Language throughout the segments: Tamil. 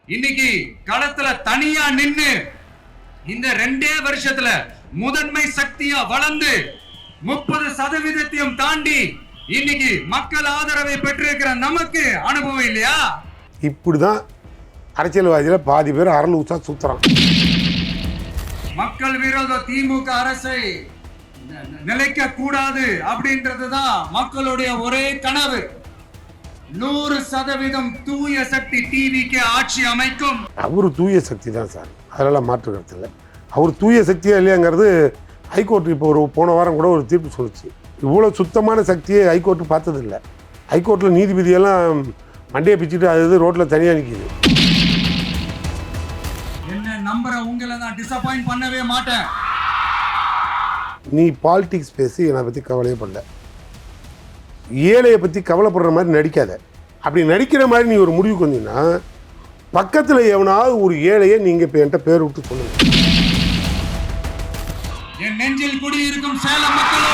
இன்னைக்கு களத்துல தனியா நின்னு இந்த 2 வருஷத்துல முதன்மை சக்தியா வளர்ந்து 30% தாண்டி இன்னைக்கு மக்கள் ஆதரவை பெற்றிருக்கிற நமக்கு அனுபவம் இல்லையா? இப்படிதான் அரசியல்வாதியில பாதி பேர் அரல் ஊசா சுத்துறான். மக்கள் விரோத திமுக அரசை நிலைக்க கூடாது அப்படின்றதுதான் மக்களுடைய ஒரே கனவு. 100% தூய சக்தி டிவிக்கு ஆட்சி அமைக்கும். அவரு தூய சக்தி தான் சார், அதெல்லாம் மாற்று கருத்து இல்லை. அவர் தூய சக்தியா இல்லையாங்கிறது ஹைகோர்ட்டு இப்போ போன வாரம் கூட ஒரு தீர்ப்பு சொல்லிச்சு. இவ்வளோ சுத்தமான சக்தியை ஹைகோர்ட்டு பார்த்ததில்லை. ஹைகோர்ட்டில் நீதிபதியெல்லாம் மண்டையை பிச்சுட்டு அது ரோட்டில் தனியாக நிற்கிது. என்ன நம்புற உங்களை நான் டிசப்பாயிண்ட் பண்ணவே மாட்டேன். நீ பாலிடிக்ஸ் பேசி என்னை பற்றி கவலையே பண்ணல. ஏழையை பற்றி கவலைப்படுற மாதிரி நடிக்காத. அப்படி நடிக்கிற மாதிரி நீ ஒரு முடிவுக்கு வந்தீங்கன்னா பக்கத்தில் எவனாவது ஒரு ஏழையை நீங்கள் இப்போ என்கிட்ட பேர் விட்டு சொல்லுங்க. என் நெஞ்சில் குடியிருக்கும் சேலம் மக்களே.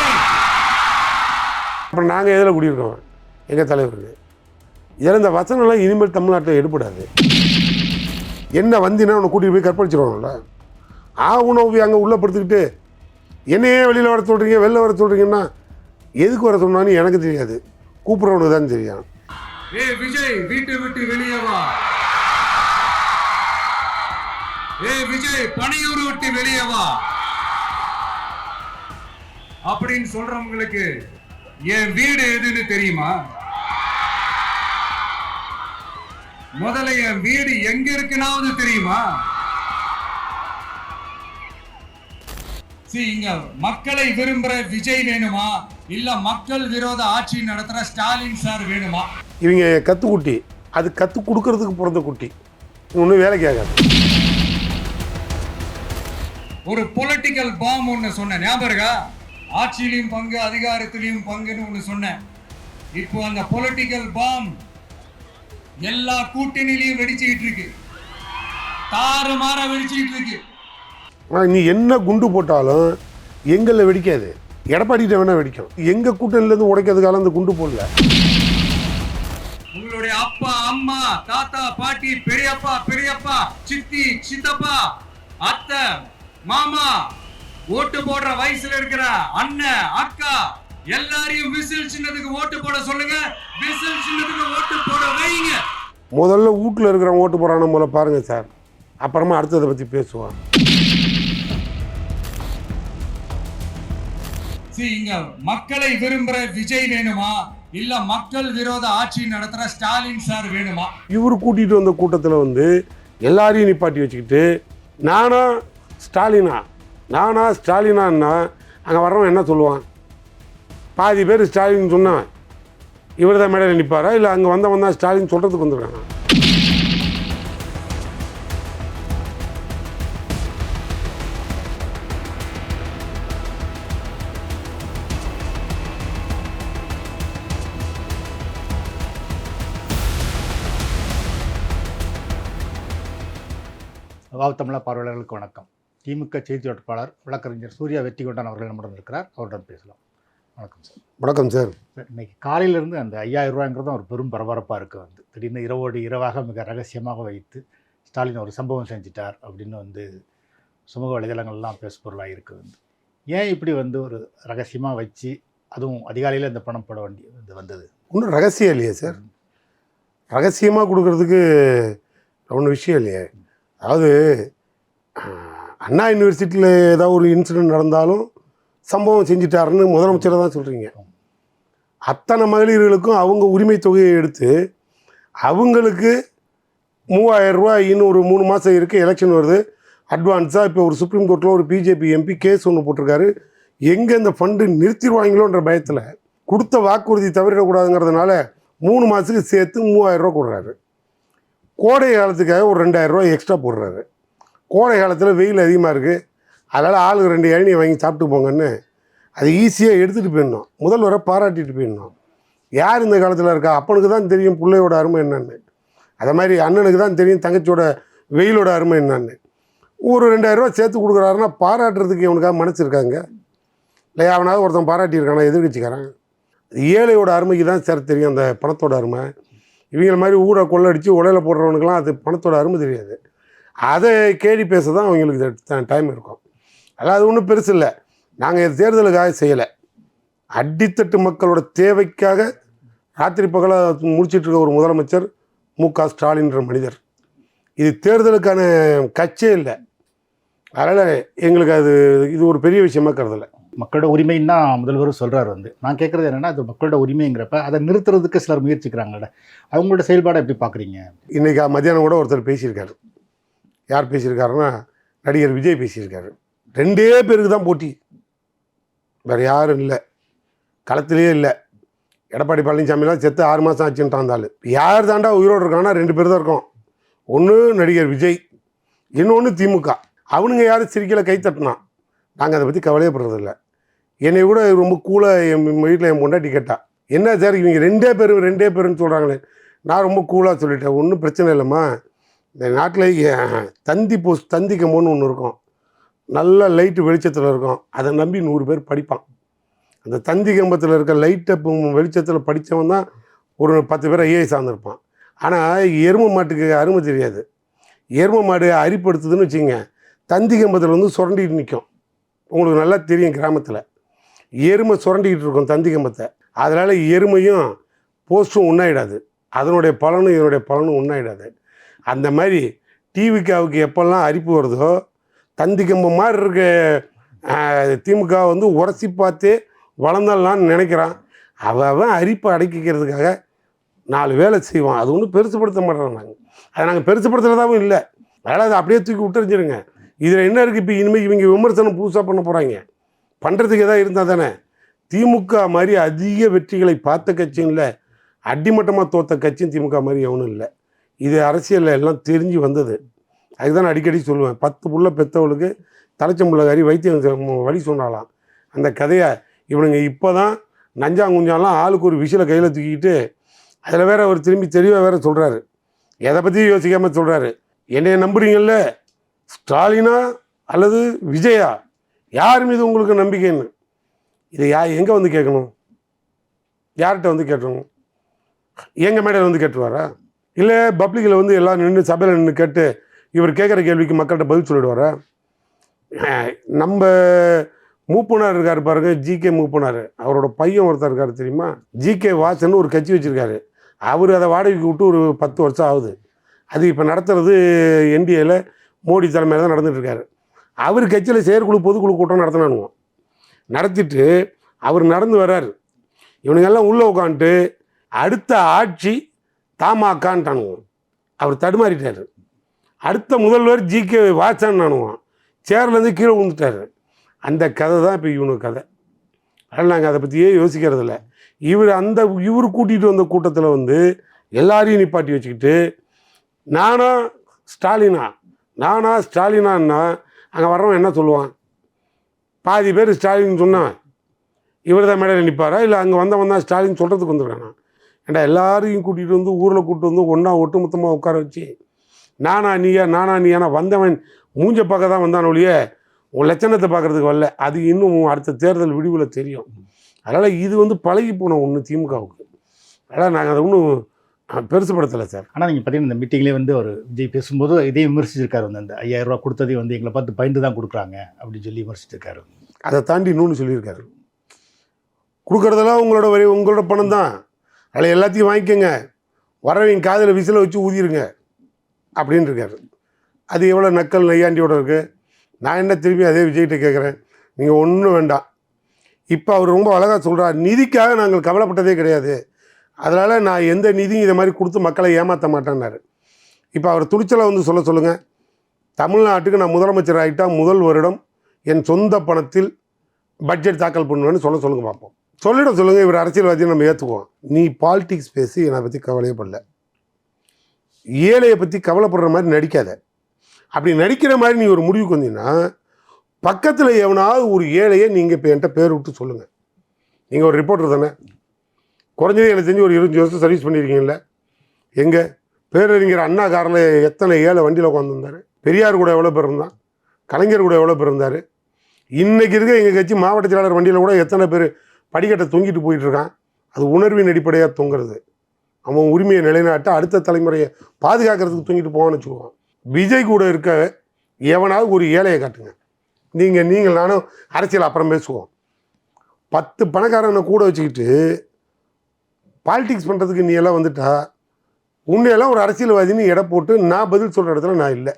அப்புறம் நாங்கள் எதில் குடியிருக்கோம்? எங்கள் தலைவருக்கு இதில் இந்த வசனம்லாம் இனிமேல் தமிழ்நாட்டில் எடுபடாது. என்ன வந்தினா உன்னை கூட்டிகிட்டு போய் கற்பழிச்சிருவாங்கல்ல, உணவு அங்கே உள்ளே படுத்துக்கிட்டு என்னையே வெளியில் வர சொல்கிறீங்க, வெளில வர சொல்கிறீங்கன்னா எதுக்கு வர சொன்னான்னு எனக்கு தெரியாது, கூப்பிட்றவனுக்கு தான் தெரியும். விஜய் வீட்டை விட்டு வெளியே வா, விஜய் பணியூர் விட்டு வெளியே வா அப்படின்னு சொல்றவங்களுக்கு என் வீடு எதுன்னு தெரியுமா? முதல்ல என் வீடு எங்க இருக்குனாவது தெரியுமா? இங்க மக்களை விரும்புற விஜய் வேணுமா, இல்ல மக்கள் விரோத ஆட்சி நடத்துற ஸ்டாலின் சார் வேணுமா? இவங்க கத்துக்குட்டி, அது கத்து கொடுக்கறதுக்கு பிறந்த குட்டி, ஒன்றும் வேலைக்கு ஆகாது. ஒரு பொலிட்டிக்கல் பாம் ஒன்று சொன்ன ஞாபகம் இருக்கா? ஆட்சியிலையும் பங்கு அதிகாரத்திலையும் பங்குன்னு ஒன்று சொன்னேன். இப்போ அந்த பொலிட்டிக்கல் பாம் எல்லா கூட்டணியிலையும் வெடிச்சுக்கிட்டு இருக்கு, தாறுமாற வெடிச்சுக்கிட்டு இருக்கு. நீ என்ன குண்டு போட்டாலும் எங்களில் வெடிக்காது, எடப்பாடிகிட்ட வேணா வெடிக்கும். எங்கள் கூட்டணிலேருந்து உடைக்கிறதுக்கால அந்த குண்டு போடல. உங்களுடைய அப்பா அம்மா தாத்தா பாட்டி பெரியப்பா பெரியப்பா சித்தி சித்தப்பா அத்தை மாமா ஓட்டு போடுற வயசுல இருக்கிற அண்ணன் அக்கா எல்லாரையும் விசில் சின்னதுக்கு ஓட்டு போட சொல்லுங்க. விசில் சின்னதுக்கு ஓட்டு போட வைங்க. முதல்ல வீட்டில் இருக்கிற ஓட்டு போடுறான போல பாருங்க சார், அப்புறமா அடுத்ததை பற்றி பேசுவான். இங்க மக்களை விரும்புற விஜய் வேணுமா, இல்ல மக்கள் விரோத ஆட்சி நடத்துற ஸ்டாலின் சார் வேணுமா? இவர் கூட்டிட்டு வந்த கூட்டத்தில் வந்து எல்லாரையும் நிப்பாட்டி வச்சுக்கிட்டு நானா ஸ்டாலினான்னா அங்கே வர்றவன் என்ன சொல்லுவான்? பாதி பேர் ஸ்டாலின் சொன்னான், இவர் தான் மேடையில் நிற்பாரா, இல்லை அங்கே வந்தவன் தான் ஸ்டாலின் சொல்கிறதுக்கு வந்துருக்காங்க. தமிழா பார்வையாளர்களுக்கு வணக்கம். திமுக செய்தி தொடர்பாளர் வழக்கறிஞர் சூர்யா வெற்றிகொண்டான் அவர்கள் நம்முடன் இருக்கிறார், அவருடன் பேசலாம். வணக்கம் சார். வணக்கம் சார். இன்னைக்கு காலையிலேருந்து அந்த 5000 ரூபாய்ங்கிறது ஒரு பெரும் பரபரப்பாக இருக்குது. திடீர்னு இரவாக மிக ரகசியமாக வைத்து ஸ்டாலின் ஒரு சம்பவம் செஞ்சிட்டார் அப்படின்னு சமூக வலைதளங்கள்லாம் பேசுபொருளாக இருக்குது. ஏன் இப்படி ஒரு ரகசியமாக வச்சு அதுவும் அதிகாலையில் இந்த பணம் போட வந்தது? ஒன்றும் ரகசியம் இல்லையே சார், ரகசியமாக கொடுக்கறதுக்கு ஒன்றும் விஷயம் இல்லையே. அதாவது அண்ணா யூனிவர்சிட்டியில் ஏதாவது ஒரு இன்சிடென்ட் நடந்தாலும் சம்பவம் செஞ்சிட்டாருன்னு முதலமைச்சரை தான் சொல்கிறீங்க. அத்தனை மகளிர்களுக்கும் அவங்க உரிமை தொகையை எடுத்து அவங்களுக்கு 3000 ரூபாய் இன்னும் ஒரு 3 மாதம் இருக்குது, எலெக்ஷன் வருது, அட்வான்ஸாக இப்போ ஒரு சுப்ரீம் கோர்ட்டில் ஒரு பிஜேபி எம்பி கேஸ் ஒன்று போட்டிருக்காரு. எங்கே இந்த ஃபண்டு நிறுத்திடுவாங்களோன்ற பயத்தில் கொடுத்த வாக்குறுதி தவறிடக்கூடாதுங்கிறதுனால 3 மாதத்துக்கு சேர்த்து 3000 ரூபா கொடுறாரு. கோடை காலத்துக்காக ஒரு 2000 ரூபா எக்ஸ்ட்ரா போடுறாரு. கோடை காலத்தில் வெயில் அதிகமாக இருக்குது, அதனால் ஆளுக்கு 2 இளநியை வாங்கி சாப்பிட்டு போங்கன்னு அது ஈஸியாக எடுத்துகிட்டு போயிடணும். முதல்வரை பாராட்டிட்டு போயிடணும். யார் இந்த காலத்தில் இருக்கா? அப்பனுக்கு தான் தெரியும் பிள்ளையோட அருமை என்னன்னு, அதை மாதிரி அண்ணனுக்கு தான் தெரியும் தங்கச்சியோட வெயிலோட அருமை என்னன்னு. ஒரு 2000 ரூபா சேர்த்து கொடுக்குறாருன்னா பாராட்டுறதுக்கு இவனுக்காக மனசு இருக்காங்க இல்லை? அவனாவது ஒருத்தன் பாராட்டியிருக்கானா? எதிர்கட்சிக்காரன். ஏழையோட அருமைக்கு தான் சார் தெரியும் அந்த பணத்தோட அருமை. இவங்கள மாதிரி ஊரை கொள்ளடிச்சு உடையில போடுறவனுக்கெல்லாம் அது பணத்தோட அருமை தெரியாது. அதை கேடி பேச தான் அவங்களுக்கு டைம் இருக்கும். அதாவது அது ஒன்றும் பெருசு இல்லை. நாங்கள் இது தேர்தலுக்காக செய்யலை, அடித்தட்டு மக்களோட தேவைக்காக ராத்திரி பகலாக முடிச்சிட்டு இருக்க ஒரு முதலமைச்சர் மு.க. ஸ்டாலின்ற மனிதர். இது தேர்தலுக்கான கட்சியே இல்லை. அதனால் எங்களுக்கு இது ஒரு பெரிய விஷயமா கருதலை. மக்களோட உரிமைன்னு தான் முதல்வரும் சொல்கிறார். நான் கேட்குறது என்னென்னா, அது மக்களோட உரிமைங்கிறப்ப அதை நிறுத்துறதுக்கு சிலர் முயற்சிக்கிறாங்கல்ல, அவங்களோட செயல்பாடை எப்படி பார்க்குறீங்க? இன்றைக்கி மத்தியானம் கூட ஒருத்தர் பேசியிருக்காரு. யார் பேசியிருக்காருன்னா, நடிகர் விஜய் பேசியிருக்காரு. 2 பேருக்கு தான் போட்டி, வேறு யாரும் இல்லை, களத்திலே இல்லை. எடப்பாடி பழனிசாமிலாம் செத்து 6 மாதம் ஆச்சுன்ட்டான். இருந்தாலும் யார் தாண்டா உயிரோடு இருக்காங்கன்னா 2 பேர் தான் இருக்கோம். ஒன்று நடிகர் விஜய், இன்னொன்று திமுக. அவனுங்க யாரும் சிரிக்கலை, கை தட்டினான். நாங்கள் அதை பற்றி கவலையப்படுறதில்லை. என்னை கூட ரொம்ப கூலாக என் வீட்டில் என் பொண்டாட்டி கேட்டா, என்ன சார் இவங்க 2 பேருன்னு சொல்கிறாங்களே. நான் ரொம்ப கூலாக சொல்லிட்டேன், ஒன்றும் பிரச்சனை இல்லைம்மா, இந்த நாட்டில் தந்தி கம்பம்னு ஒன்று இருக்கும், நல்ல லைட்டு வெளிச்சத்தில் இருக்கும், அதை நம்பி 100 பேர் படிப்பான். அந்த தந்தி கம்பத்தில் இருக்க லைட்டை வெளிச்சத்தில் படித்தவன் தான் ஒரு 10 பேர் ஐஏஎஸ் சார்ந்திருப்பான். ஆனால் எருமை மாட்டுக்கு அருமை தெரியாது. எருமை மாடு அரிப்படுத்துதுன்னு வச்சுங்க, தந்தி கம்பத்தில் சுரண்டிட்டு நிற்கும். உங்களுக்கு நல்லா தெரியும், கிராமத்தில் எருமை சுரண்டிக்கிட்டு இருக்கும் தந்தி கம்பத்தை. அதனால் எருமையும் போஸ்ட்டும் ஒன்றாயிடாது, அதனுடைய பலனும் இதனுடைய பலனும் ஒன்றாயிடாது. அந்த மாதிரி டிவிக்காவுக்கு எப்போல்லாம் அரிப்பு வருதோ, தந்தி கம்பம் மாதிரி இருக்க திமுக உரசி பார்த்தே வளர்ந்தாலான்னு நினைக்கிறான். அவன் அரிப்பை அடக்கிக்கிறதுக்காக 4 வேலை செய்வான். அது ஒன்றும் பெருசுப்படுத்த மாட்டோம் நாங்கள். அதை நாங்கள் பெருசுப்படுத்துகிறதாவும் இல்லை. அதனால் அதை அப்படியே தூக்கி விட்டுருந்துருங்க. இதில் என்ன இருக்குது, இப்போ இனிமேல் இவங்க விமர்சனம் புதுசாக பண்ண போகிறாங்க. பண்ணுறதுக்கு எதாவது இருந்தால் தானே. திமுக மாதிரி அதிக வெற்றிகளை பார்த்த கட்சியும் இல்லை, அடிமட்டமாக தோற்ற கட்சியும் திமுக மாதிரி எவனும் இல்லை. இது அரசியலில் எல்லாம் தெரிஞ்சு வந்தது. அதுதான் அடிக்கடி சொல்லுவேன், 10 புள்ள பெற்றவளுக்கு தலைச்சம்புள்ளகாரி வைத்தியம் வழி சொன்னாலாம். அந்த கதையை இவனுங்க இப்போ தான் நஞ்சாங்குஞ்சாலாம் ஆளுக்கு ஒரு விஷயம் கையில் தூக்கிட்டு, அதில் வேற அவர் திரும்பி தெளிவாக வேறு சொல்கிறாரு, எதை பற்றியும் யோசிக்காமல் சொல்கிறாரு. என்னைய நம்புறீங்கள்ல, ஸ்டாலினா அல்லது விஜயா, யார் மீது உங்களுக்கு நம்பிக்கைன்னு. இதை எங்கே கேட்கணும், யார்கிட்ட கேட்டணும்? எங்கள் மேடையில் கேட்டுருவாரா, இல்லை பப்ளிக்கில் எல்லாம் நின்று சபையில் நின்று கேட்டு இவர் கேட்குற கேள்விக்கு மக்கள்கிட்ட பதில் சொல்லிடுவாரா? நம்ம மூப்பனார் இருக்கார் பாருங்க, ஜிகே மூப்பனார், அவரோட பையன் ஒருத்தர் இருக்கார் தெரியுமா, ஜிகே வாசன் ஒரு கட்சி வச்சுருக்காரு. அவர் அதை வாடகைக்கு விட்டு ஒரு 10 வருஷம் ஆகுது. அது இப்போ நடத்துறது என்டிஏல மோடி தலைமையில் தான் நடந்துகிட்ருக்காரு. அவர் கட்சியில் செயற்குழு பொதுக்குழு கூட்டம் நடத்தினானுவோம். நடத்திட்டு அவர் நடந்து வர்றார். இவனுங்கெல்லாம் உள்ளே உட்காந்துட்டு அடுத்த ஆட்சி தமாகான்ட்டானுவோம். அவர் தடுமாறிட்டார். அடுத்த முதல்வர் ஜிகே வாசன் நானுவான், சேர்லேருந்து கீழே விழுந்துட்டார். அந்த கதை தான் இப்போ இவனுக்கு கதை. அதனால் நாங்கள் அதை பற்றியே யோசிக்கிறதில்ல. இவர் கூட்டிகிட்டு வந்த கூட்டத்தில் எல்லாரையும் நிப்பாட்டி வச்சுக்கிட்டு நானா ஸ்டாலினான்னா அங்கே வர்றவன் என்ன சொல்லுவான்? பாதி பேர் ஸ்டாலின் சொன்னான், இவர் தான் மேடையில் நிற்பாரா, இல்லை அங்கே வந்தவன் தான் ஸ்டாலின் சொல்கிறதுக்கு வந்துருக்கானா? ஏண்டா எல்லாரையும் கூட்டிகிட்டு ஊரில் கூப்பிட்டு ஒன்றா ஒட்டுமொத்தமாக உட்கார வச்சு நானா நீயானா வந்தவன் மூஞ்ச பார்க்க தான் வந்தான் ஒழிய உன் லட்சணத்தை பார்க்குறதுக்கு வரல. அது இன்னும் அடுத்த தேர்தல் விடிவில் தெரியும். அதனால் இது பழகி போன ஒன்று திமுகவுக்கு. அதனால் நாங்கள் அதை ஒன்றும் பெருசுப்படுத்தலை சார். ஆனால் நீங்கள் பார்த்தீங்கன்னா இந்த மீட்டிங்லேயே ஒரு விஜய் பேசும்போது இதையும் விமர்சிச்சிருக்காரு. அந்த 5000 ரூபா கொடுத்ததே எங்களை பார்த்து பயந்து தான் கொடுக்குறாங்க அப்படின்னு சொல்லி விமர்சிச்சிருக்காரு. அதை தாண்டி இன்னொன்று சொல்லியிருக்காரு, கொடுக்குறதெல்லாம் உங்களோட பணம் தான், அதில் எல்லாத்தையும் வாங்கிக்கோங்க, வரவங்க காதில் விசில வச்சு ஊதிருங்க அப்படின்னு இருக்காரு. அது எவ்வளோ நக்கல் நையாண்டியோட இருக்குது. நான் என்ன திரும்பி அதே விஜய்கிட்ட கேட்குறேன், நீங்கள் ஒன்றும் வேண்டாம். இப்போ அவர் ரொம்ப அழகாக சொல்கிறார், நிதிக்காக நாங்கள் கவலைப்பட்டதே கிடையாது, அதனால் நான் எந்த நிதியும் இதை மாதிரி கொடுத்து மக்களை ஏமாற்ற மாட்டேன்னாரு. இப்போ அவர் துணிச்சலை சொல்லுங்கள், தமிழ்நாட்டுக்கு நான் முதலமைச்சர் ஆகிட்டா முதல் வருடம் என் சொந்த பணத்தில் பட்ஜெட் தாக்கல் பண்ணுவேன்னு சொல்லுங்கள் பார்ப்போம். சொல்லுங்கள், இவர் அரசியல்வாதியை நம்ம ஏற்றுக்குவோம். நீ பாலிடிக்ஸ் பேசி என்னை பற்றி கவலையே படல, ஏழையை பற்றி கவலைப்படுற மாதிரி நடிக்காத. அப்படி நடிக்கிற மாதிரி நீ ஒரு முடிவுக்கு வந்தீங்கன்னா பக்கத்தில் எவனாவது ஒரு ஏழையை நீங்கள் இப்போ என்கிட்ட பேர் விட்டு சொல்லுங்கள். நீங்கள் ஒரு ரிப்போர்ட்டர் தானே, குறைஞ்சது எனக்கு தெரிஞ்சு ஒரு 25 வருஷம் சர்வீஸ் பண்ணியிருக்கீங்கள. எங்கே பேரறிஞர் அண்ணா காரில் எத்தனை ஏழை வண்டியில் உட்காந்துருந்தார், பெரியார் கூட எவ்வளோ பேர் இருந்தான், கலைஞர் கூட எவ்வளோ பேர் இருந்தார். இன்றைக்கி இருக்க எங்கள் கட்சி மாவட்ட செயலாளர் வண்டியில் கூட எத்தனை பேர் படிக்கட்டை தொங்கிட்டு போயிட்டுருக்கான். அது உணர்வின் அடிப்படையாக தொங்குறது. அவன் உரிமையை நிலைநாட்ட அடுத்த தலைமுறையை பாதுகாக்கிறதுக்கு தூங்கிட்டு போவான்னு வச்சுக்குவான். விஜய் கூட இருக்க எவனாவது ஒரு ஏழையை காட்டுங்க. நீங்கள் நானும் அரசியல் அப்புறம் பேசுவோம். 10 பணக்காரனை கூட வச்சுக்கிட்டு பாலிடிக்ஸ் பண்ணுறதுக்கு நீ எல்லாம் வந்துட்டா உன்னையெல்லாம் ஒரு அரசியல்வாதின்னு எடை போட்டு நான் பதில் சொல்கிற இடத்துல நான் இல்லை.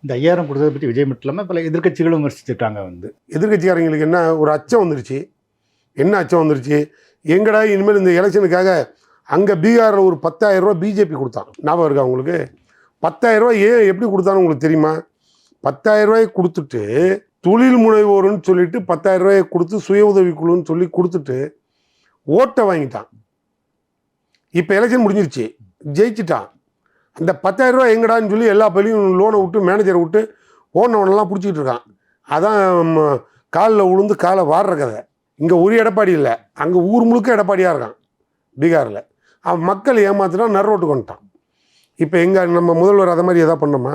இந்த 5000 கொடுத்ததை பற்றி விஜய் மட்டும் இல்லாமல் பல எதிர்க்கட்சிகளும் விமர்சிச்சுட்டாங்க. எதிர்க்கட்சிக்காரங்களுக்கு என்ன ஒரு அச்சம் வந்துருச்சு. என்ன அச்சம் வந்துருச்சு? எங்கடா இனிமேல் இந்த எலெக்ஷனுக்காக அங்கே பீகாரில் ஒரு 10,000 ரூபா பிஜேபி கொடுத்தான். ஞாபகம் இருக்கா உங்களுக்கு? 10,000 ரூபா ஏன் எப்படி கொடுத்தான்னு உங்களுக்கு தெரியுமா? 10,000 ரூபாயை கொடுத்துட்டு தொழில் முனைவோருன்னு சொல்லிட்டு 10,000 ரூபாயை கொடுத்து சுய உதவிக்குழுன்னு சொல்லி கொடுத்துட்டு ஓட்டை வாங்கிட்டான். இப்போ எலெக்ஷன் முடிஞ்சிருச்சு, ஜெயிச்சிட்டான். அந்த 10,000 ரூபா எங்கடான்னு சொல்லி எல்லா பள்ளியும் லோனை விட்டு மேனேஜரை விட்டு ஓனவனெல்லாம் பிடிச்சிக்கிட்டு இருக்கான். அதான் காலில் உளுந்து காலை வாடுற கதை. இங்கே ஒரு எடப்பாடி இல்லை, அங்கே ஊர் முழுக்க எடப்பாடியாக இருக்கான் பீகாரில். அவன் மக்கள் ஏமாத்தினா நரோட்டுக்கு வந்துட்டான். இப்போ நம்ம முதல்வர் அதை மாதிரி எதாவது பண்ணோமா?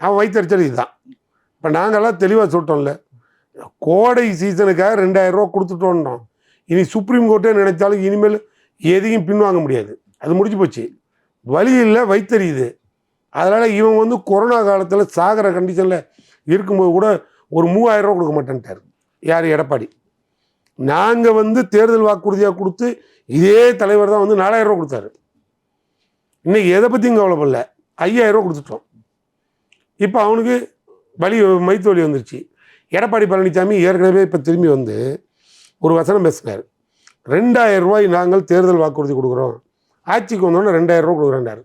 அவன் வைத்தறிச்சல் இதுதான். இப்போ நாங்கள்லாம் தெளிவாக சொல்லிட்டோம்ல, கோடை சீசனுக்காக 2,000 ரூபா கொடுத்துட்டோன்னோம். இனி சுப்ரீம் கோர்ட்டே நினைத்தாலும் இனிமேல் எதையும் பின்வாங்க முடியாது. அது முடிஞ்சு போச்சு. வழி இல்லை, வைத்தறியுது. அதனால் இவன் கொரோனா காலத்தில் சாகிற கண்டிஷனில் இருக்கும்போது கூட ஒரு 3,000 ரூபா கொடுக்க மாட்டேன்ட்டார். யார்? எடப்பாடி. நாங்கள் தேர்தல் வாக்குறுதியாக கொடுத்து இதே தலைவர் தான் 4,000 ரூபா கொடுத்தாரு. இன்னைக்கு எதை பற்றியும் கவலைப்படல, 5,000 ரூபா கொடுத்துட்டோம். இப்போ அவனுக்கு மைத்து வலி வந்துருச்சு. எடப்பாடி பழனிசாமி ஏற்கனவே இப்போ திரும்பி ஒரு வசனம் பேசினார். 2,000 ரூபாய் நாங்கள் தேர்தல் வாக்குறுதி கொடுக்குறோம், ஆட்சிக்கு வந்தோன்னே 2,000 ரூபா கொடுக்குறேன்டாரு.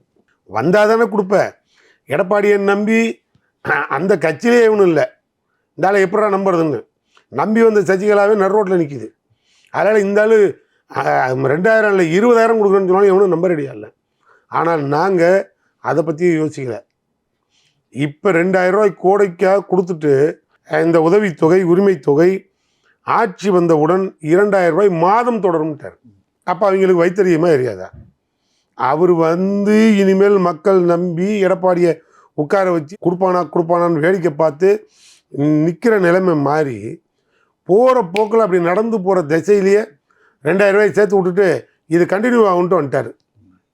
வந்தால் தானே கொடுப்பேன். எடப்பாடியை நம்பி அந்த கட்சியிலே இவனும் இல்லை. இந்தாலும் எப்படா நம்புறதுன்னு நம்பி வந்த சசிகலாவே நடுரோட்டில் நிற்கிது. அதனால் இந்த ஆள் 2,000 இல்லை 20,000 கொடுக்குறேன்னு சொன்னாலும் எவனும் நம்ப ரெடியா இல்லை. ஆனால் நாங்கள் அதை பற்றி யோசிக்கலை. இப்போ 2,000 ரூபாய் கோடைக்காக கொடுத்துட்டு இந்த உதவித்தொகை உரிமை தொகை ஆட்சி வந்தவுடன் 2,000 ரூபாய் மாதம் தொடரும்ட்டார். அப்போ அவங்களுக்கு வைத்தறியமாக எரியாதா? அவர் இனிமேல் மக்கள் நம்பி எடப்பாடியை உட்கார வச்சு கொடுப்பானான்னு வேடிக்கை பார்த்து நிற்கிற நிலைமை மாறி போகிற போக்கில் அப்படி நடந்து போகிற திசையிலேயே 2,000 ரூபாய் சேர்த்து விட்டுட்டு இது கண்டினியூ ஆகுன்ட்டு வந்துட்டார்.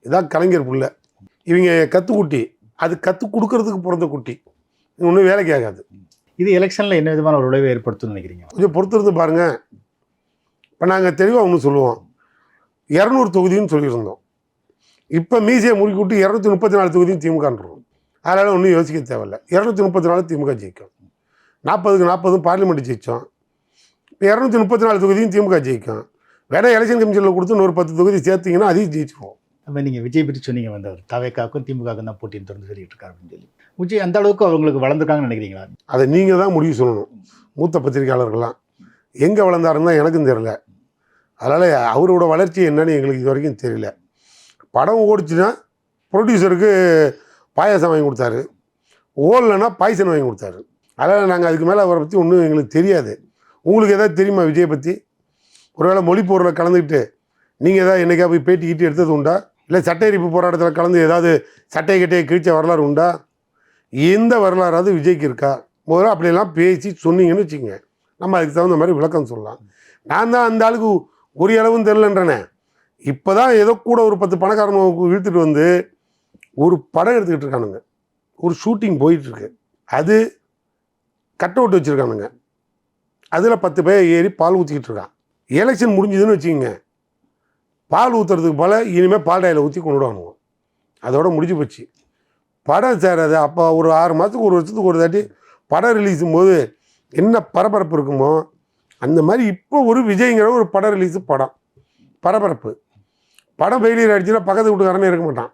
இதான் கலைஞர் புள்ள. இவங்க கற்றுக்குட்டி, அது கற்றுக் கொடுக்கறதுக்கு பிறந்த குட்டி, ஒன்றும் வேலைக்கு ஆகாது. இது எலெக்ஷனில் என்ன விதமான ஒரு விளைவை ஏற்படுத்தும்னு நினைக்கிறீங்க? கொஞ்சம் பொறுத்திருந்து பாருங்கள். இப்போ நாங்கள் தெளிவாக ஒன்று சொல்லுவோம், 200 தொகுதின்னு சொல்லியிருந்தோம். இப்போ மீசியை முறுக்கிவிட்டு 234 தொகுதியும் திமுகன்றோம். அதனால் ஒன்றும் யோசிக்க தேவையில்லை. 234 திமுக ஜெயிக்கும், 40க்கு 40 பார்லிமெண்ட் ஜெயித்தோம். இப்போ 234 தொகுதியும் திமுக ஜெயிக்கும். வேணா எலெக்ஷன் கமிஷனில் கொடுத்து 110 தொகுதி சேர்த்திங்கன்னா அதையும் ஜெயிச்சிருவோம். அப்போ நீங்கள் விஜய் பற்றி சொன்னீங்க, வந்தவர் தவேக்காக்கும் திமுகவுக்கும் தான் போட்டின்னு தொடர்ந்து சொல்லிட்டு இருக்காரு அப்படின்னு சொல்லி. விஜய் அந்த அளவுக்கு அவங்களுக்கு வளர்ந்துருக்காங்கன்னு நினைக்கிறீங்களா? அதை நீங்கள் தான் முடிவு சொல்லணும். மூத்த பத்திரிகையாளர்கள்லாம் எங்கே வளர்ந்தாருன்னு தான் எனக்கும் தெரியல. அதனால் அவரோட வளர்ச்சி என்னன்னு எங்களுக்கு இது வரைக்கும் தெரியல. படம் ஓடிச்சுன்னா ப்ரொடியூசருக்கு பாயாசம் வாங்கி கொடுத்தாரு, ஓடலைன்னா பாய்சன் வாங்கி கொடுத்தாரு. அதனால் நாங்கள் அதுக்கு மேலே அவரை பற்றி ஒன்றும் எங்களுக்கு தெரியாது. உங்களுக்கு எதாவது தெரியுமா விஜயை பற்றி? ஒருவேளை மொழி போரில் கலந்துக்கிட்டு நீங்கள் எதாவது என்றைக்கா போய் பேட்டி கீட்டி எடுத்தது உண்டா? இல்லை சட்டை எரிப்பு போராட்டத்தில் கலந்து ஏதாவது சட்டை கிட்டையை கிழிச்ச வரலாறு உண்டா? எந்த வரலாறாவது விஜய்க்கு இருக்கா? முதல்ல அப்படியெல்லாம் பேசி சொன்னீங்கன்னு வச்சுக்கோங்க, நம்ம அதுக்கு தகுந்த மாதிரி விளக்கம் சொல்லலாம். நான் தான் அந்த ஆளுக்கு ஒரு அளவும் தெரிலன்றனே. இப்போ தான் ஏதோ கூட ஒரு 10 பணக்காரனுக்கு இழுத்துட்டு ஒரு படம் எடுத்துக்கிட்டு இருக்கானுங்க. ஒரு ஷூட்டிங் போயிட்டுருக்கு. அது கட் அவுட் வச்சுருக்கானுங்க. அதில் 10 பேர் ஏறி பால் ஊற்றிக்கிட்டு இருக்கான். எலெக்ஷன் முடிஞ்சுதுன்னு வச்சுக்கோங்க, பால் ஊற்றுறதுக்கு போல் இனிமேல் பால் டாயில் ஊற்றி கொண்டுடுவானுங்க. அதோட முடிஞ்சு போச்சு. படம் சேராது. அப்போ ஒரு 6 மாதத்துக்கு ஒரு வருஷத்துக்கு ஒரு தாட்டி படம் ரிலீஸும் போது என்ன பரபரப்பு இருக்குமோ அந்த மாதிரி இப்போ ஒரு விஜய்ங்கிற ஒரு படம் ரிலீஸு பரபரப்பு. படம் ஃபெயிலியர் ஆகிடுச்சுன்னா பக்கத்து வீட்டுக்காரனே இருக்க மாட்டான்.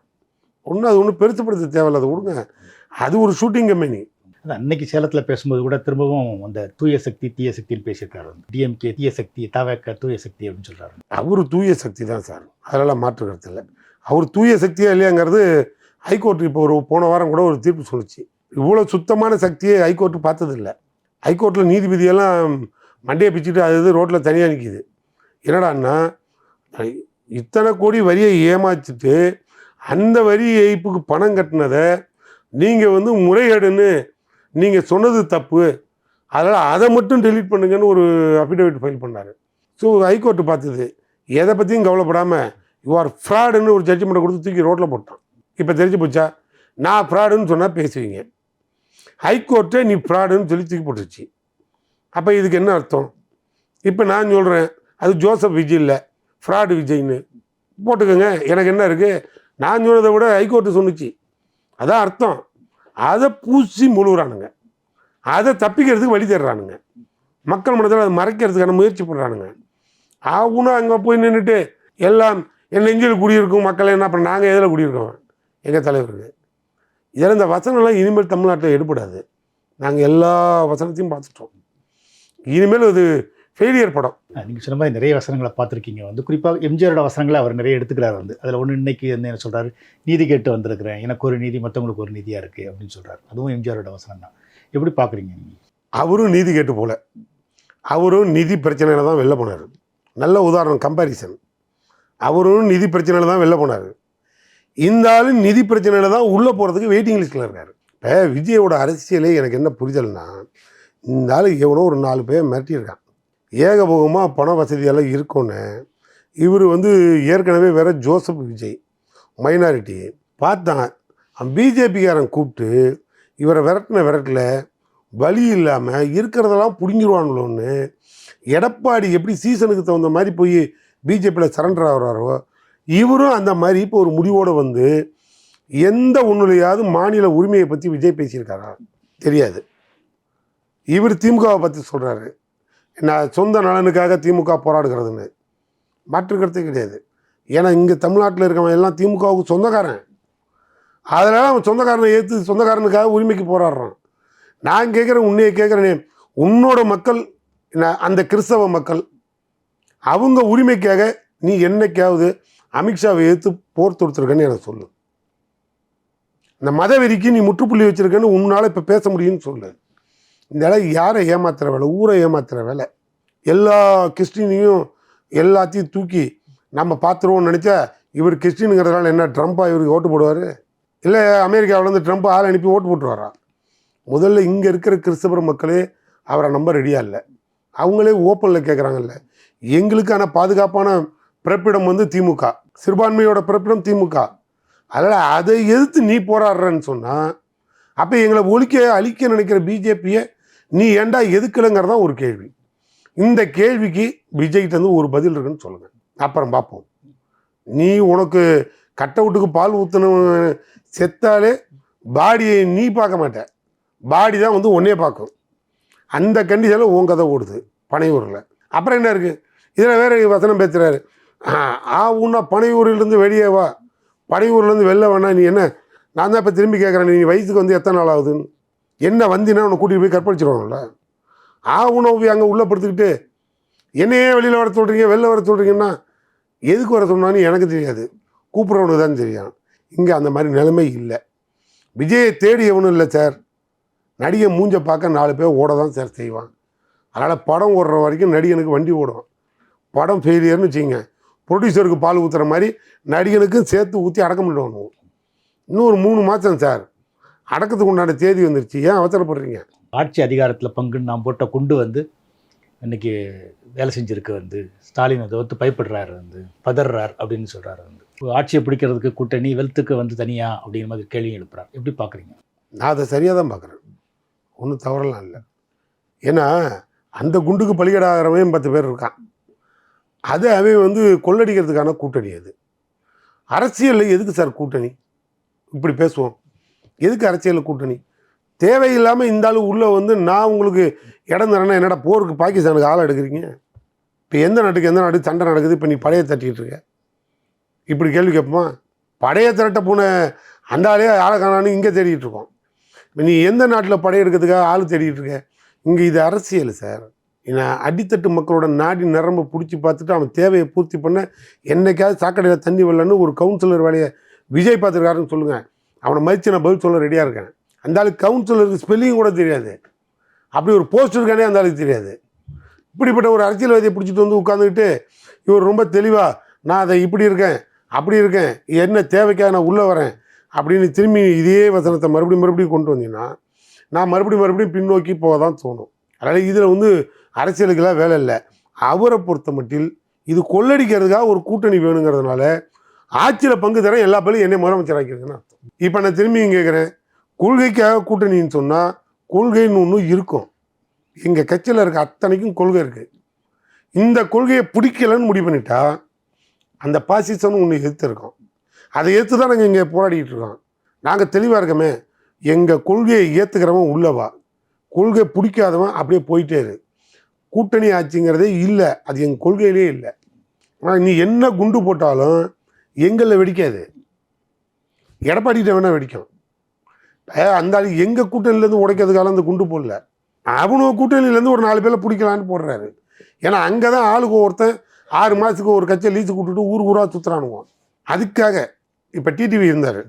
அது ஒன்றும் பெருசுப்படுத்த தேவையில்லை, அதை விடுங்க. அது ஒரு ஷூட்டிங் கம்பெனி. அன்னைக்கு சேலத்தில் பேசும்போது கூட திரும்பவும் அந்த தூய சக்தி தீய சக்தின்னு பேசியிருக்காரு. டிஎம்கே தீய சக்தி, தவேக தூய சக்தி அப்படின்னு சொல்கிறாரு. அவர் தூய சக்தி தான் சார், அதெல்லாம் மாற்று கருத்து இல்லை. அவர் தூய சக்தியாக இல்லையாங்கிறது ஹைகோர்ட்டு இப்போ போன வாரம் கூட ஒரு தீர்ப்பு சொல்லிச்சு. இவ்வளோ சுத்தமான சக்தியை ஹைகோர்ட்டு பார்த்ததில்லை. ஹைகோர்ட்டில் நீதிபதியெல்லாம் மண்டையை பிச்சுட்டு அது ரோட்டில் தனியாக நிற்கிது. என்னடான்னா, இத்தனை கோடி வரியை ஏமாற்றிட்டு அந்த வரி ஏய்ப்புக்கு பணம் கட்டினதை நீங்கள் முறைகேடுன்னு நீங்கள் சொன்னது தப்பு, அதனால் அதை மட்டும் டெலீட் பண்ணுங்கன்னு ஒரு அஃபிடவிட் ஃபைல் பண்ணார். ஸோ ஹைகோர்ட்டு பார்த்தது எதை பற்றியும் கவலைப்படாமல் யூ ஆர் ஃப்ராடுன்னு ஒரு ஜட்ஜ்மெண்ட்டை கொடுத்து தூக்கி ரோட்டில் போட்டான். இப்போ தெரிஞ்சு போச்சா? நான் ஃப்ராடுன்னு சொன்னால் பேசுவீங்க, ஹைகோர்ட்டே நீ ஃப்ராடுன்னு சொல்லி தூக்கி போட்டுருச்சு. அப்போ இதுக்கு என்ன அர்த்தம்? இப்போ நான் சொல்கிறேன் அது ஜோசப் விஜய் இல்லை, ஃப்ராடு விஜய்ன்னு போட்டுக்கோங்க, எனக்கு என்ன இருக்குது? நான் சொன்னதை விட ஹைகோர்ட்டு சொன்னிச்சு, அதான் அர்த்தம். அதை பூசி முழுகிறானுங்க, அதை தப்பிக்கிறதுக்கு வழி தர்றானுங்க, மக்கள் மனதில் அதை மறைக்கிறதுக்கான முயற்சி பண்ணுறானுங்க. அவனும் அங்கே போய் நின்றுட்டு எல்லாம் என் நெஞ்சில் குடியிருக்கும் மக்களை என்ன பண்ண, நாங்கள் எதில் குடியிருக்கோம் எங்கள் தலைவருக்கு. இதில் இந்த வசனம்லாம் இனிமேல் தமிழ்நாட்டில் எடுப்படாது. நாங்கள் எல்லா வசனத்தையும் பார்த்துட்டோம். இனிமேல் அது ஃபெயிலியர் படம். நீங்கள் சொன்ன மாதிரி நிறைய வசனங்களை பார்த்துருக்கீங்க. குறிப்பாக எம்ஜிஆரோட வசனங்களை அவர் நிறைய எடுத்துக்கிறார். அதில் ஒன்று இன்னைக்கு என்ன சொல்கிறார், நீதி கேட்டு வந்திருக்கிறேன், எனக்கு ஒரு நீதி மற்றவங்களுக்கு ஒரு நீதியாக இருக்குது அப்படின்னு சொல்கிறார். அதுவும் எம்ஜிஆரோட வசனம் தான். எப்படி பார்க்குறீங்க? அவரும் நீதி கேட்டு போல, அவரும் நிதி பிரச்சனையில் தான் வெளில போனார். நல்ல உதாரணம் கம்பேரிசன். அவரும் நிதி பிரச்சனையில் தான் வெளில போனார். இந்த ஆள் நிதி பிரச்சனையில் தான் உள்ளே போகிறதுக்கு வெயிட்டிங் லிஸ்ட்டில் இருக்கார். இப்போ விஜயோட அரசியலே எனக்கு என்ன புரிதல்னா, இந்த ஆள் எவ்வளோ ஒரு 4 பேர் மிரட்டியிருக்கான். ஏகபோகமாக பண வசதியெல்லாம் இருக்கும்னு இவர் ஏற்கனவே வேறு ஜோசப் விஜய் மைனாரிட்டி பார்த்தான். பிஜேபிக்காரன் கூப்பிட்டு இவரை விரட்டில் வழி இல்லாமல் இருக்கிறதெல்லாம் பிடுங்கிடுவானுங்களோன்னு எடப்பாடி எப்படி சீசனுக்கு தகுந்த மாதிரி போய் பிஜேபியில் சரண்டர் ஆகிறாரோ, இவரும் அந்த மாதிரி இப்போ ஒரு முடிவோடு எந்த ஒன்றுலையாவது மாநில உரிமையை பற்றி விஜய் பேசியிருக்காரா? தெரியாது. இவர் திமுகவை பற்றி சொல்கிறாரு, நான் சொந்த நலனுக்காக திமுக போராடுகிறதுன்னு. மாற்று கருத்து கிடையாது. ஏன்னா இங்கே தமிழ்நாட்டில் இருக்கவன் எல்லாம் திமுகவுக்கு சொந்தக்காரன். அதனால் அவன் சொந்தக்காரனை ஏற்று சொந்தக்காரனுக்காக உரிமைக்கு போராடுறான். நான் கேட்குறேன், உன்னையை கேட்குறேனே, உன்னோட மக்கள் அந்த கிறிஸ்தவ மக்கள் அவங்க உரிமைக்காக நீ என்னைக்காவது அமித்ஷாவை ஏற்று போர் தொடுத்துருக்கன்னு எனக்கு சொல்லு. இந்த மதவெறிக்கு நீ முற்றுப்புள்ளி வச்சுருக்கேன்னு உன்னால் இப்போ பேச முடியும்னு சொல்லு. இந்த இடம் யாரை ஏமாத்துகிற வேலை, ஊரை ஏமாத்துகிற வேலை. எல்லா கிறிஸ்டினையும் எல்லாத்தையும் தூக்கி நம்ம பார்த்துருவோம்னு நினச்சா இவர் கிறிஸ்டினுங்கிறதுனால என்ன ட்ரம்ப்பாக இவருக்கு ஓட்டு போடுவார்? இல்லை அமெரிக்காவிலேருந்து ட்ரம்ப் ஆளை அனுப்பி ஓட்டு போட்டுருவாரா? முதல்ல இங்கே இருக்கிற கிறிஸ்தவ மக்களே அவரை நம்ப ரெடியாக இல்லை. அவங்களே ஓப்பனில் கேட்குறாங்கல்ல, எங்களுக்கான பாதுகாப்பான பிறப்பிடம் திமுக, சிறுபான்மையோட பிறப்பிடம் திமுக. அதனால் அதை எதிர்த்து நீ போராடுறன்னு சொன்னால் அப்போ எங்களை அழிக்க நினைக்கிற பிஜேபியை நீ ஏண்டா எதுக்கலைங்கிறதான் ஒரு கேள்வி. இந்த கேள்விக்கு விஜய்கிட்ட ஒரு பதில் இருக்குன்னு சொல்லுங்கள், அப்புறம் பார்ப்போம். நீ உனக்கு கட் அவுட்டுக்கு பால் ஊற்றணும் செத்தாலே பாடியை நீ பார்க்க மாட்ட, பாடி தான் உன்னே பார்க்கும். அந்த கண்டிஷனில் உன் கதை ஓடுது பனையூரில். அப்புறம் என்ன இருக்குது? இதில் வேறு வசனம் பேசுகிறாரு, உன்னா பனையூரிலேருந்து வெளியே வா, பனையூர்லேருந்து வெளில வேணா, நீ என்ன? நான் தான் இப்போ திரும்பி கேட்குறேன், நீ வயசுக்கு எத்தனை நாள் ஆகுதுன்னு. என்ன வந்தினா உன்னை கூட்டிகிட்டு போய் கற்பழிச்சிடுவாங்கல்ல. உணவு அங்கே உள்ளே படுத்துக்கிட்டு என்னையே வெளியில் வர சொல்கிறீங்க, வெளில வர சொல்கிறீங்கன்னா எதுக்கு வர சொன்னான்னு எனக்கு தெரியாது, கூப்பிட்றவனுக்கு தான் தெரியும். இங்கே அந்த மாதிரி நிலைமை இல்லை. விஜயை தேடி எவனும் இல்லை சார். நடிகை மூஞ்ச பார்க்க 4 பேர் ஓட தான் சார் செய்வான். அதனால் படம் ஓடுற வரைக்கும் நடிகனுக்கு வண்டி ஓடும். படம் ஃபெயிலியர்னு வச்சுங்க, ப்ரொடியூசருக்கு பால் ஊற்றுற மாதிரி நடிகனுக்கும் சேர்த்து ஊற்றி அடக்கம் பண்ணிடுவாங்க. இன்னும் ஒரு 3 மாதம் சார், அடக்கத்துக்கு உண்டான தேதி வந்துருச்சு. ஏன் அவசரப்படுறீங்க? ஆட்சி அதிகாரத்தில் பங்குன்னு நான் போட்ட கொண்டு இன்றைக்கி வேலை செஞ்சுருக்கு ஸ்டாலின் அதை பயப்படுறாரு, பதறார் அப்படின்னு சொல்கிறாரு. ஆட்சியை பிடிக்கிறதுக்கு கூட்டணி, வெல்த்துக்கு தனியாக அப்படிங்கிற மாதிரி கேள்வி எழுப்புறார். எப்படி பார்க்குறீங்க? நான் அதை சரியாக தான் பார்க்குறேன், ஒன்றும் தவறலாம் இல்லை. ஏன்னா அந்த குண்டுக்கு பலிகடாகிறவன் 10 பேர் இருக்கான். அது அவன் கொள்ளடிக்கிறதுக்கான கூட்டணி. அது அரசியலில் எதுக்கு சார் கூட்டணி? இப்படி பேசுவோம், எதுக்கு அரசியலில் கூட்டணி? தேவையில்லாமல் இந்த ஆள் உள்ளே நான் உங்களுக்கு இடம் தரேன்னா என்னடா போருக்கு பாகிஸ்தானுக்கு ஆளை எடுக்கிறீங்க? இப்போ எந்த நாட்டுக்கு சண்டை நடக்குது, இப்போ நீ படையை தட்டிகிட்டு இருக்க, இப்படி கேள்வி கேட்போமா? படையை திரட்ட போன அந்த ஆளே ஆளை காணான்னு இங்கே தேடிக்கிட்டு இருக்கோம். இப்போ நீ எந்த நாட்டில் படையெடுக்கிறதுக்காக ஆள் தேடிக்கிட்டு இருக்க? இங்கே இது அரசியல் சார். ஏன்னா அடித்தட்டு மக்களோட நாடி நரம்பை பிடிச்சி பார்த்துட்டு அவன் தேவையை பூர்த்தி பண்ண என்னைக்காவது சாக்கடையில் தண்ணி வரலன்னு ஒரு கவுன்சிலர் வேலையை விஜய் பார்த்துருக்காருன்னு சொல்லுங்கள். அவனை மதித்து நான் பதில் சொல்ல ரெடியாக இருக்கேன். அந்த ஆளுக்கு கவுன்சிலருக்கு ஸ்பெல்லிங் கூட தெரியாது, அப்படி ஒரு போஸ்ட் இருக்கானே அந்த ஆளுக்கு தெரியாது. இப்படிப்பட்ட ஒரு அரசியல்வாதியை பிடிச்சிட்டு உட்காந்துக்கிட்டு இவர் ரொம்ப தெளிவாக நான் அதை இப்படி இருக்கேன் அப்படி இருக்கேன், என்ன தேவைக்காக நான் உள்ளே வரேன் அப்படின்னு திரும்பி இதே வசனத்தை மறுபடியும் கொண்டு வந்தீங்கன்னா நான் மறுபடியும் பின்னோக்கி போக தான் தோணும். அதனால் இதில் அரசியலுக்கெல்லாம் வேலை இல்லை. அவரை பொறுத்த மட்டில் இது கொள்ளடிக்கிறதுக்காக ஒரு கூட்டணி வேணுங்கிறதுனால ஆட்சியில் பங்கு தரேன், எல்லா பேரும் என்னை முதலமைச்சர் ஆக்கியிருக்குன்னு அர்த்தம். இப்போ நான் திரும்பி கேட்குறேன், கொள்கைக்காக கூட்டணின்னு சொன்னால் கொள்கைன்னு ஒன்று இருக்கும். எங்கள் கட்சியில் இருக்க அத்தனைக்கும் கொள்கை இருக்குது. இந்த கொள்கையை பிடிக்கலன்னு முடிவு பண்ணிட்டா அந்த பாசிசம்னு ஒன்று எதிர்த்து இருக்கோம். அதை எதிர்த்து தான் நாங்கள் இங்கே போராடிக்கிட்டு இருக்கோம். நாங்கள் தெளிவாக இருக்கமே, எங்கள் கொள்கையை ஏற்றுக்கிறவன் உள்ளவா, கொள்கை பிடிக்காதவன் அப்படியே போயிட்டே இரு. கூட்டணி ஆட்சிங்கிறதே இல்லை, அது எங்கள் கொள்கையிலே இல்லை. ஆனால் நீ என்ன குண்டு போட்டாலும் எங்களில் வெடிக்காது, எடப்பாடிகிட்ட வேணால் வெடிக்கும். அந்த ஆள் எங்கள் கூட்டணியிலேருந்து உடைக்கிறதுக்காக அந்த குண்டு போடல, அவனு கூட்டணியிலேருந்து ஒரு 4 பேரை பிடிக்கலான்னு போடுறாரு. ஏன்னா அங்கே தான் ஆளுக்கு ஒருத்தன் 6 மாதத்துக்கு ஒரு கட்சியை லீஸு கூட்டுட்டு ஊர் ஊராக சுற்றுறானுவோம். அதுக்காக இப்போ டிடிவி இருந்தார்,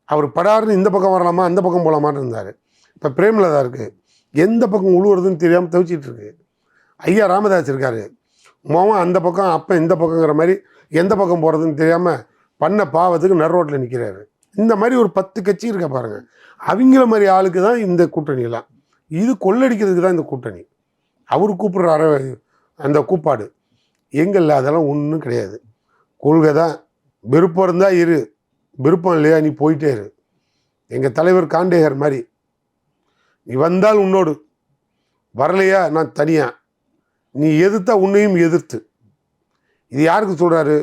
அவர் படாருன்னு இந்த பக்கம் வரலாமா அந்த பக்கம் போகலாமான்னு இருந்தார். இப்போ பிரேமலதா இருக்குது, எந்த பக்கம் உழுவுறதுன்னு தெரியாமல் தவிச்சிட்டு இருக்கு. ஐயா ராமதாஸ் இருக்கார், மோவன் அந்த பக்கம் அப்போ இந்த பக்கங்கிற மாதிரி எந்த பக்கம் போகிறதுன்னு தெரியாமல் பண்ண பாவத்துக்கு நடுரோட்டில் நிற்கிறாரு. இந்த மாதிரி ஒரு 10 கட்சி இருக்க பாருங்கள். அவங்கள மாதிரி ஆளுக்கு தான் இந்த கூட்டணியெல்லாம். இது கொள்ளடிக்கிறதுக்கு தான் இந்த கூட்டணி. அவர் கூப்பிட்ற அந்த கூப்பாடு எங்களில் அதெல்லாம் ஒன்றும் கிடையாது. கொள்கை தான். விருப்பம் இருந்தால் இரு, விருப்பம் இல்லையா நீ போயிட்டே இரு. எங்கள் தலைவர் காண்டேகர் மாதிரி, நீ வந்தால் உன்னோடு, வரலையா நான் தனியாக, நீ எதிர்த்தா உன்னையும் எதிர்த்து. இது யாருக்கு சொல்கிறாரு?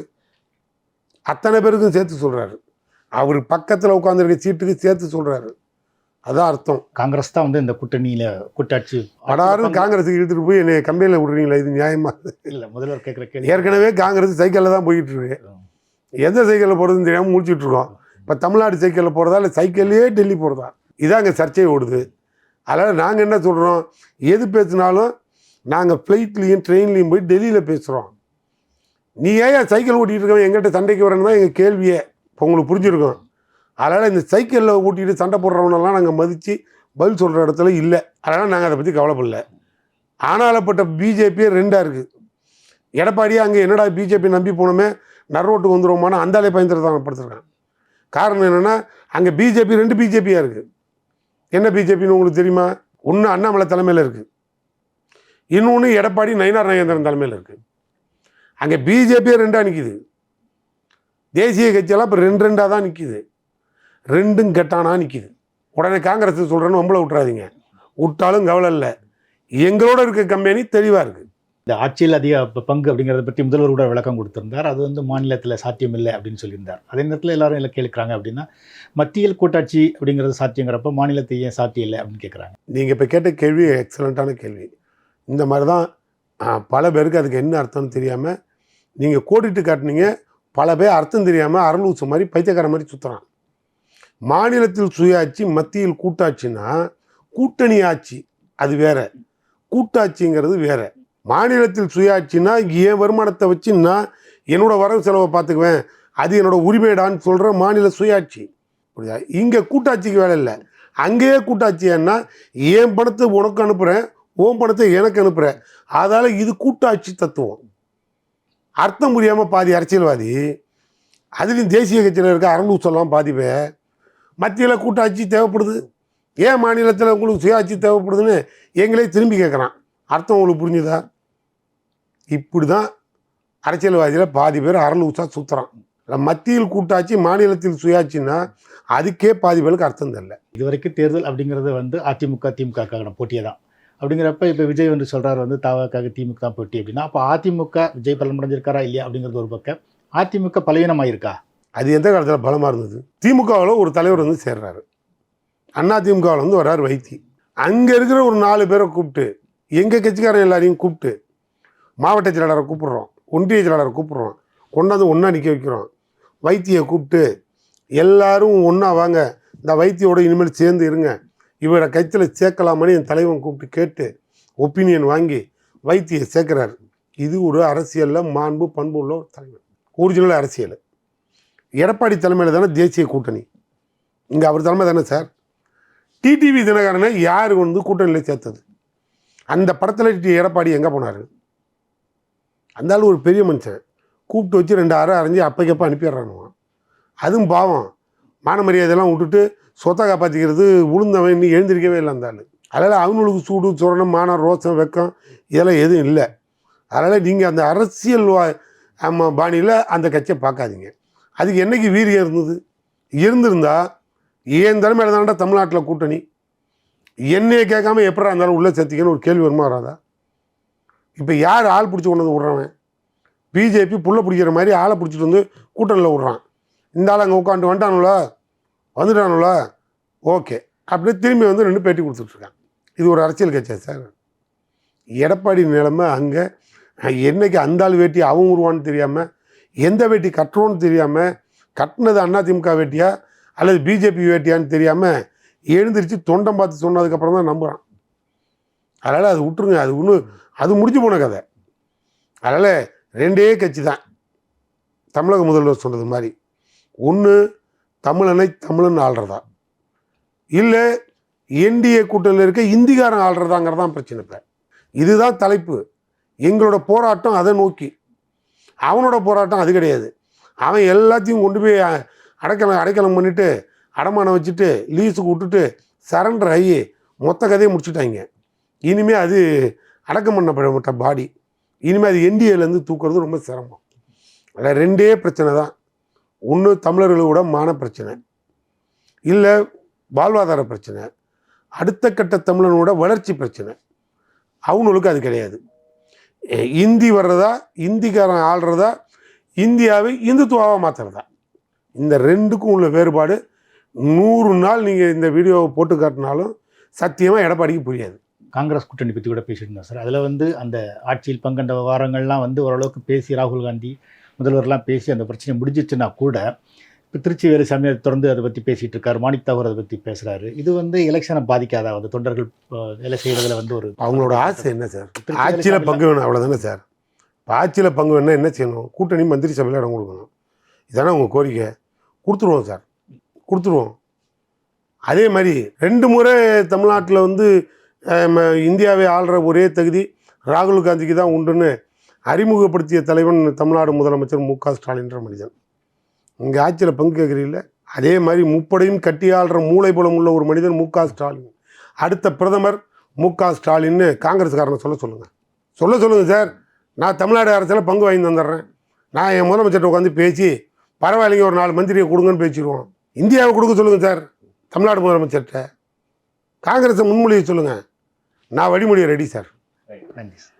அத்தனை பேருக்கும் சேர்த்து சொல்கிறாரு. அவர் பக்கத்தில் உட்காந்துருக்க சீட்டுக்கு சேர்த்து சொல்கிறாரு. அதான் அர்த்தம். காங்கிரஸ் தான் வந்து இந்த கூட்டணியில் கூட்டாட்சி படாரும் காங்கிரஸுக்கு இழுத்துட்டு போய் என்னை கம்பெனியில் விடுறீங்களா? இது நியாயமா? இல்லை, முதல்வர் கேட்குற கேள்வி. ஏற்கனவே காங்கிரஸ் சைக்கிளில் தான் போய்கிட்டு இருக்கு. எந்த சைக்கிளில் போகிறதுன்னு தெரியாமல் முடிச்சுட்டு இருக்கோம். இப்போ தமிழ்நாடு சைக்கிளில் போகிறதா இல்லை சைக்கிள்லேயே டெல்லி போகிறதா, இதான் அங்கே சர்ச்சை ஓடுது. அதனால் நாங்கள் என்ன சொல்கிறோம், எது பேசினாலும் நாங்கள் ஃப்ளைட்லேயும் ட்ரெயின்லேயும் போய் டெல்லியில் பேசுகிறோம். நீ ஏன் சைக்கிள் ஓட்டிகிட்டு இருக்கவன் எங்கிட்ட சண்டைக்கு வரேன்னு தான் எங்கள் கேள்வியே. இப்போ உங்களுக்கு புரிஞ்சுருக்கோம். அதனால் இந்த சைக்கிளில் ஓட்டிகிட்டு சண்டை போடுறவனெல்லாம் நாங்கள் மதித்து பதில் சொல்கிற இடத்துல இல்லை. அதனால் நாங்கள் அதை பற்றி கவலைப்படல. ஆனாலப்பட்ட பிஜேபியே 2ஆக இருக்குது. எடப்பாடியே அங்கே என்னடா பிஜேபி நம்பி போனோமே நரோட்டுக்கு வந்துடுவோமான அந்தாலே பயந்துதான் படுத்துருக்கான். காரணம் என்னென்னா அங்கே பிஜேபி 2 பிஜேபியாக இருக்குது. என்ன பிஜேபின்னு உங்களுக்கு தெரியுமா? ஒன்று அண்ணாமலை தலைமையில் இருக்குது, இன்னொன்று எடப்பாடி நயினார் நாகேந்திரன் தலைமையில் இருக்குது. அங்கே பிஜேபியே 2ஆக நிற்கிது. தேசிய கட்சியெல்லாம் இப்போ 2 தான் நிற்கிது. 2ம் கெட்டானா நிற்கிது. உடனே காங்கிரஸ் சொல்கிறேன்னு நம்மளை விட்டுறாதீங்க, விட்டாலும் கவலை இல்லை. எங்களோட இருக்க கம்பெனி தெளிவாக இருக்குது. இந்த ஆட்சியில் அதிக பங்கு அப்படிங்கிறத பற்றி முதல்வர் கூட விளக்கம் கொடுத்திருந்தார். அது வந்து மாநிலத்தில் சாத்தியம் இல்லை அப்படின்னு சொல்லியிருந்தார். அதே நேரத்தில் எல்லாரும் இல்லை கேட்குறாங்க அப்படின்னா, மத்தியில் கூட்டாட்சி அப்படிங்கிறது சாத்தியங்கிறப்ப மாநிலத்தை ஏன் சாத்தியம் இல்லை அப்படின்னு கேட்குறாங்க. நீங்கள் இப்போ கேட்ட கேள்வி எக்ஸலண்ட்டான கேள்வி. இந்த மாதிரி தான் பல பேருக்கு அதுக்கு என்ன அர்த்தம்னு தெரியாமல் நீங்கள் கோடிட்டு காட்டினீங்க. பல பேர் அர்த்தம் தெரியாமல் அரலூசு மாதிரி பைத்தியக்கார மாதிரி சுற்றுறான். மாநிலத்தில் சுயாட்சி, மத்தியில் கூட்டாட்சின்னா கூட்டணி ஆட்சி அது வேற, கூட்டாட்சிங்கிறது வேற. மாநிலத்தில் சுயாட்சின்னா என் வருமானத்தை வச்சு நான் என்னோட வரவு செலவை பார்த்துக்குவேன், அது என்னோட உரிமைடான்னு சொல்கிற மாநில சுயாட்சி. புரியுதா? இங்கே கூட்டாட்சிக்கு வேலை இல்லை. அங்கேயே கூட்டாட்சின்னா என் பணத்தை உனக்கு அனுப்புகிறேன், உன் பணத்தை எனக்கு அனுப்புகிறேன். அதால் இது கூட்டாட்சி தத்துவம். அர்த்தம் புரியாமல் பாதி அரசியல்வாதி, அதுலேயும் தேசிய கட்சியில் இருக்க அரலூசெல்லாம் பாதி பேர் மத்தியில் கூட்டாட்சி தேவைப்படுது, ஏன் மாநிலத்தில் உங்களுக்கு சுயாட்சி தேவைப்படுதுன்னு எங்களே திரும்பி கேட்குறான். அர்த்தம் உங்களுக்கு புரிஞ்சுதா? இப்படி தான் அரசியல்வாதியில் பாதி பேர் அரலூசாக சுற்றுறான். மத்தியில் கூட்டாட்சி, மாநிலத்தில் சுயாட்சின்னா அதுக்கே பாதி பேருக்கு அர்த்தம் தெரியல. இது வரைக்கும் தேர்தல் அப்படிங்கிறது வந்து அதிமுக திமுக போட்டியே தான். அப்படிங்கிறப்ப இப்போ விஜய் வந்து சொல்கிறார் வந்து தவக்காக திமுக தான் போட்டி அப்படின்னா, அப்போ அதிமுக விஜய் பலம் அடைஞ்சிருக்காரா இல்லையா அப்படிங்கிறது ஒரு பக்கம். அதிமுக பலவீனமாயிருக்கா? அது எந்த காலத்தில் பலமாக இருந்தது? திமுகவில் ஒரு தலைவர் வந்து சேர்றாரு, அண்ணா திமுகவில் வந்து வர்றாரு வைத்தி. அங்கே இருக்கிற ஒரு 4 பேரை கூப்பிட்டு, எங்கள் கட்சிக்காரன் எல்லாரையும் கூப்பிட்டு, மாவட்ட செயலாளரை கூப்பிட்றோம், ஒன்றிய செயலாளரை கூப்பிட்றோம், கொண்டாந்து ஒன்றா நிற்க வைக்கிறோம். வைத்தியை கூப்பிட்டு எல்லாரும் ஒன்றா வாங்க, இந்த வைத்தியோட இனிமேல் சேர்ந்து இருங்க, இவரை கட்சியில் சேர்க்கலாமன்னு என் தலைவன் கூப்பிட்டு கேட்டு ஒப்பீனியன் வாங்கி வைத்தியை சேர்க்குறாரு. இது ஒரு அரசியலில் மாண்பு பண்பு உள்ள ஒரு தலைவர், ஒரிஜினல் அரசியல். எடப்பாடி தலைமையில் தானே தேசிய கூட்டணி, இங்கே அவர் தலைமை தானே சார். டிடிவி தினகரனை யார் வந்து கூட்டணியில் சேர்த்தது? அந்த படத்தில் எடப்பாடி எங்கே போனார்? அந்த ஆள் ஒரு பெரிய மனுஷன், கூப்பிட்டு வச்சு 2 அரை அரைஞ்சி அப்பைக்கப்போ அனுப்பிடுறானுவான். அதுவும் பாவம், மான மரியாதையெல்லாம் விட்டுட்டு சொத்தை காப்பாற்றிக்கிறது உளுந்தவன் இன்னும் எழுந்திருக்கவே இல்லை அந்த ஆள். அதனால் அவங்களுக்கு சூடு சுரணம் மானம் ரோசம் வெக்கம் இதெல்லாம் எதுவும் இல்லை. அதனால் நீங்கள் அந்த அரசியல் பாணியில் அந்த கட்சியை பார்க்காதீங்க. அதுக்கு என்னைக்கு வீரியம் இருந்தது? இருந்திருந்தா ஏன் தலைமையில தாண்டா தமிழ்நாட்டில் கூட்டணி, என்னையை கேட்காம எப்படா இருந்தாலும் உள்ளே சேர்த்திக்கன்னு ஒரு கேள்வி வருமா வராதா? இப்போ யார் ஆள் பிடிச்சி கொண்டு வந்து விட்றவன்? பிஜேபி புள்ள பிடிக்கிற மாதிரி ஆளை பிடிச்சிட்டு வந்து கூட்டணியில் விட்றான். இந்த ஆள் அங்கே உட்காந்து வந்துட்டானுல ஓகே அப்படியே திரும்பி வந்து நின்று பேட்டி கொடுத்துட்ருக்கான். இது ஒரு அரசியல் கட்சியா சார்? எடப்பாடி நிலைமை அங்கே என்னைக்கு அந்த ஆள் வேட்டி அவன் உருவான்னு தெரியாமல், எந்த வேட்டி கட்டுறோன்னு தெரியாமல், கட்டினது அதிமுக வேட்டியா அல்லது பிஜேபி வேட்டியான்னு தெரியாமல் எழுந்திரிச்சு தொண்டம் பார்த்து சொன்னதுக்கப்புறம் தான் நம்புகிறான். அதனால் அது விட்டுருங்க, அது ஒன்றும் அது முடிஞ்சு போன கதை. அதனால் ரெண்டே கட்சி தான் தமிழக முதல்வர் சொன்னது மாதிரி, ஒன்று தமிழனை தமிழன் ஆள்றதா, இல்லை என்டிஏ கூட்டணியில் இருக்க இந்திக்காரன் ஆள்றதாங்கிறதான் பிரச்சனை. இப்போ இதுதான் தலைப்பு. எங்களோட போராட்டம் அதை நோக்கி, அவனோட போராட்டம் அது கிடையாது. அவன் எல்லாத்தையும் கொண்டு போய் அடைக்கலம் பண்ணிவிட்டு அடமானம் வச்சுட்டு லீஸுக்கு விட்டுட்டு சரண்டர் ஆகி மொத்த கதையை முடிச்சுட்டாங்க. இனிமேல் அது அடக்கம் பண்ணப்பட்ட பாடி, இனிமேல் அது என்டிஏலேருந்து தூக்குறது ரொம்ப சிரமம். அதில் ரெண்டே பிரச்சனை தான். ஒன்று தமிழர்களோட மான பிரச்சனை, இல்லை வாழ்வாதார பிரச்சனை, அடுத்த கட்ட தமிழனோட வளர்ச்சி பிரச்சனை. அவங்களுக்கு அது கிடையாது. இந்தி வர்றதா, இந்திக்காரன் ஆள்றதா, இந்தியாவை இந்துத்துவாவாக மாற்றுறதா, இந்த ரெண்டுக்கும் உள்ள வேறுபாடு 100 நாள் நீங்கள் இந்த வீடியோவை போட்டு காட்டினாலும் சத்தியமாக எடப்பாடிக்கு புரியாது. காங்கிரஸ் கூட்டணி பற்றி கூட பேசிட்டு இருந்தோம் சார். அதில் வந்து அந்த ஆட்சியில் பங்கெண்ட விவகாரங்கள்லாம் வந்து ஓரளவுக்கு பேசி ராகுல் காந்தி முதல்வர்லாம் பேசி அந்த பிரச்சனை முடிஞ்சிச்சுன்னா கூட, இப்போ திருச்சி வேலுசாமி அதை தொடர்ந்து அதை பற்றி பேசிகிட்டு இருக்காரு, மாணிக் தாகூர் அதை பற்றி பேசுகிறாரு. இது வந்து எலெக்ஷனை பாதிக்காதா? வந்து தொண்டர்கள் வேலை செய்கிறதுல வந்து ஒரு அவங்களோட ஆசை என்ன சார்? ஆட்சியில் பங்கு வேணும், அவ்வளோதானே சார். இப்போ ஆட்சியில் பங்கு வேணுன்னா என்ன செய்யணும்? கூட்டணி மந்திரி சபையில் இடம் கொடுக்கணும். இதானே உங்கள் கோரிக்கை? கொடுத்துருவோம் சார், கொடுத்துருவோம். அதே மாதிரி 2 முறை தமிழ்நாட்டில் வந்து இந்தியாவை ஆள்ற ஒரே தகுதி ராகுல் காந்திக்கு தான் உண்டுன்னு அறிமுகப்படுத்திய தலைவன் தமிழ்நாடு முதலமைச்சர் மு.க. ஸ்டாலின்ற மனிதன். இங்கே ஆட்சியில் பங்கு கேட்குறீங்கள, அதே மாதிரி முப்படையும் கட்டி ஆள்ற மூளை பலம் உள்ள ஒரு மனிதன் மு.க. ஸ்டாலின். அடுத்த பிரதமர் மு.க. ஸ்டாலின்னு காங்கிரஸ்காரனை சொல்லுங்கள் சார். நான் தமிழ்நாடு அரசில் பங்கு வாங்கி தந்துடுறேன், நான் என் முதலமைச்சர்கிட்ட உட்காந்து பேசி பரவாயில்லைங்க ஒரு 4 மந்திரியை கொடுங்கன்னு பேசிடுவோம். இந்தியாவை கொடுக்க சொல்லுங்கள் சார் தமிழ்நாடு முதலமைச்சர்கிட்ட. காங்கிரஸை முன்மொழியை சொல்லுங்கள், நான் வழிமொழியை ரெடி சார். நன்றி சார்.